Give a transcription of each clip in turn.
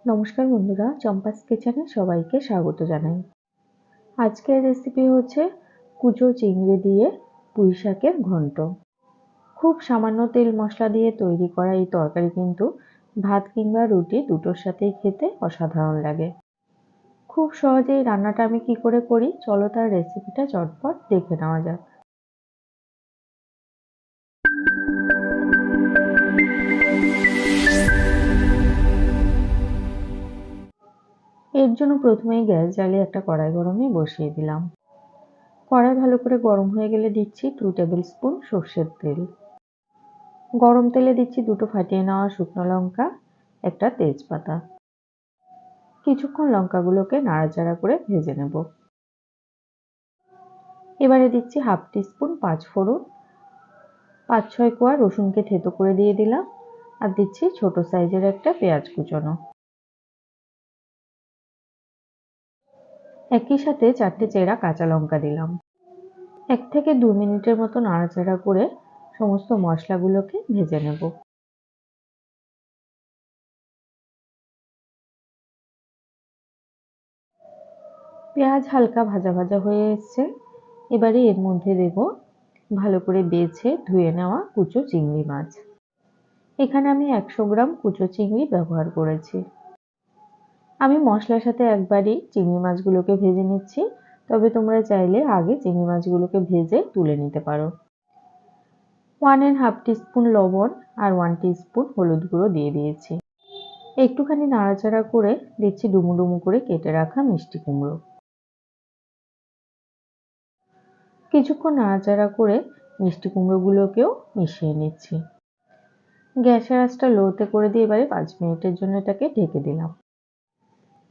নমস্কার বন্ধুরা, চম্পাস কিচেনে সবাইকে স্বাগত জানাই। আজকের রেসিপি হচ্ছে কুচো চিংড়ি দিয়ে পুঁই শাকের ঘন্ট। খুব সামান্য তেল মশলা দিয়ে তৈরি করা এই তরকারি কিন্তু ভাত কিংবা রুটি দুটোর সাথেই খেতে অসাধারণ লাগে। খুব সহজেই রান্নাটা আমি কি করে করি, চলো তার রেসিপিটা চটপট দেখে নেওয়া যাক। এর জন্য প্রথমেই গ্যাস জ্বালিয়ে একটা কড়াই গরমে বসিয়ে দিলাম। কড়াই ভালো করে গরম হয়ে গেলে দিচ্ছি 2 টেবিল স্পুন সর্ষের তেল। গরম তেলে দিচ্ছি দুটো ফাটিয়ে নেওয়া শুকনো লঙ্কা, একটা তেজপাতা। কিছুক্ষণ লঙ্কাগুলোকে নাড়াচাড়া করে ভেজে নেব। এবারে দিচ্ছি হাফ টিস্পুন পাঁচফোড়ন, 5-6 কোয়া রসুনকে থেতো করে দিয়ে দিলাম, আর দিচ্ছি ছোট সাইজের একটা পেঁয়াজ কুচোনো। একই সাথে 4টে চেরা কাঁচা লঙ্কা দিলাম। 1 থেকে 2 মিনিটের মতো নাড়াচাড়া করে সমস্ত মশলাগুলোকে ভেজে নেব। পেঁয়াজ হালকা ভাজা ভাজা হয়ে এসছে। এবারে এর মধ্যে দেব ভালো করে বেছে ধুয়ে নেওয়া কুচো চিংড়ি মাছ। এখানে আমি 100 গ্রাম কুচো চিংড়ি ব্যবহার করেছি। আমি মশলার সাথে একবারই চিংড়ি মাছগুলোকে ভেজে নিচ্ছি, তবে তোমরা চাইলে আগে চিংড়ি মাছগুলোকে ভেজে তুলে নিতে পারো। 1.5 টিস্পুন লবণ আর 1 টিস্পুন হলুদ গুঁড়ো দিয়ে দিয়েছি। একটুখানি নাড়াচাড়া করে দিচ্ছি ডুমু ডুমু করে কেটে রাখা মিষ্টি কুমড়ো। কিছুক্ষণ নাড়াচাড়া করে মিষ্টি কুমড়োগুলোকেও মিশিয়ে নিচ্ছি। গ্যাসের আঁচটা লোতে করে দিয়ে এবারে 5 মিনিটের জন্য এটাকে ঢেকে দিলাম।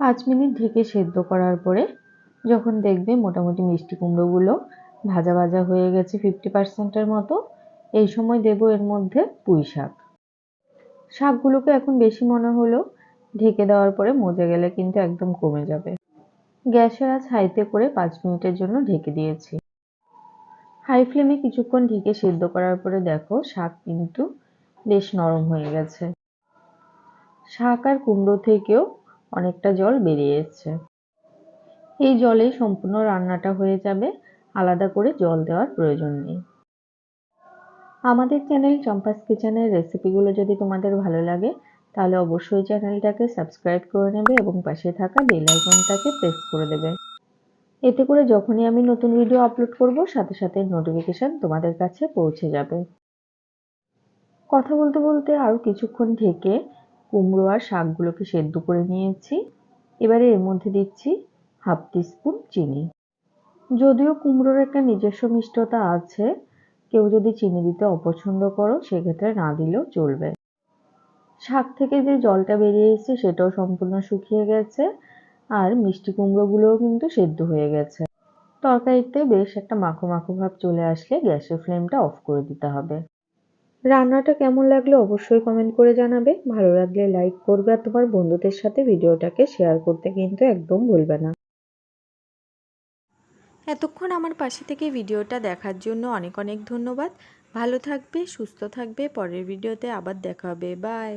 5 মিনিট ঢেকে সেদ্ধ করার পরে যখন দেখবে মোটামুটি মিষ্টি কুমড়োগুলো ভাজা ভাজা হয়ে গেছে 50% মতো, এই সময় দেব এর মধ্যে পুঁই শাক। শাকগুলোকে এখন বেশি মনে হলো ঢেকে দেওয়ার পরে মজে গেলে কিন্তু একদম কমে যাবে। গ্যাসের আঁচ হাইতে করে 5 মিনিটের জন্য ঢেকে দিয়েছি। হাই ফ্লেমে কিছুক্ষণ ঢেকে সেদ্ধ করার পরে দেখো শাক কিন্তু বেশ নরম হয়ে গেছে। শাক আর কুমড়ো থেকেও অনেকটা জল বেরিয়ে এসছে। এই জলে সম্পূর্ণ রান্নাটা হয়ে যাবে, আলাদা করে জল দেওয়ার প্রয়োজন নেই। আমাদের চ্যানেল চম্পাস কিচেনের রেসিপিগুলো যদি তোমাদের ভালো লাগে তাহলে অবশ্যই চ্যানেলটাকে সাবস্ক্রাইব করে নেবে এবং পাশে থাকা বেল আইকনটাকে প্রেস করে দেবে। এতে করে যখনই আমি নতুন ভিডিও আপলোড করব সাথে সাথে নোটিফিকেশন তোমাদের কাছে পৌঁছে যাবে। কথা বলতে বলতে আরও কিছুক্ষণ ঢেকে কুমড়ো আর শাকগুলোকে সেদ্ধ করে নিয়েছি। এবারে এর মধ্যে দিচ্ছি হাফ টিস্পুন চিনি। যদিও কুমড়োর একটা নিজস্ব মিষ্টতা আছে, কেউ যদি চিনি দিতে অপছন্দ করো সেক্ষেত্রে না দিলেও চলবে। শাক থেকে যে জলটা বেরিয়ে এসছে সেটাও সম্পূর্ণ শুকিয়ে গেছে, আর মিষ্টি কুমড়োগুলোও কিন্তু সেদ্ধ হয়ে গেছে। তরকারিতে বেশ একটা মাখো মাখো ভাব চলে আসলে গ্যাসের ফ্লেমটা অফ করে দিতে হবে। রান্নাটা কেমন লাগলো অবশ্যই কমেন্ট করে জানাবে। ভালো লাগলে লাইক করবে আর তোমার বন্ধুদের সাথে ভিডিওটাকে শেয়ার করতে কিন্তু একদম ভুলবে না। এতক্ষণ আমার পাশে থেকে ভিডিওটা দেখার জন্য অনেক অনেক ধন্যবাদ। ভালো থাকবে, সুস্থ থাকবে। পরের ভিডিওতে আবার দেখা হবে। বাই।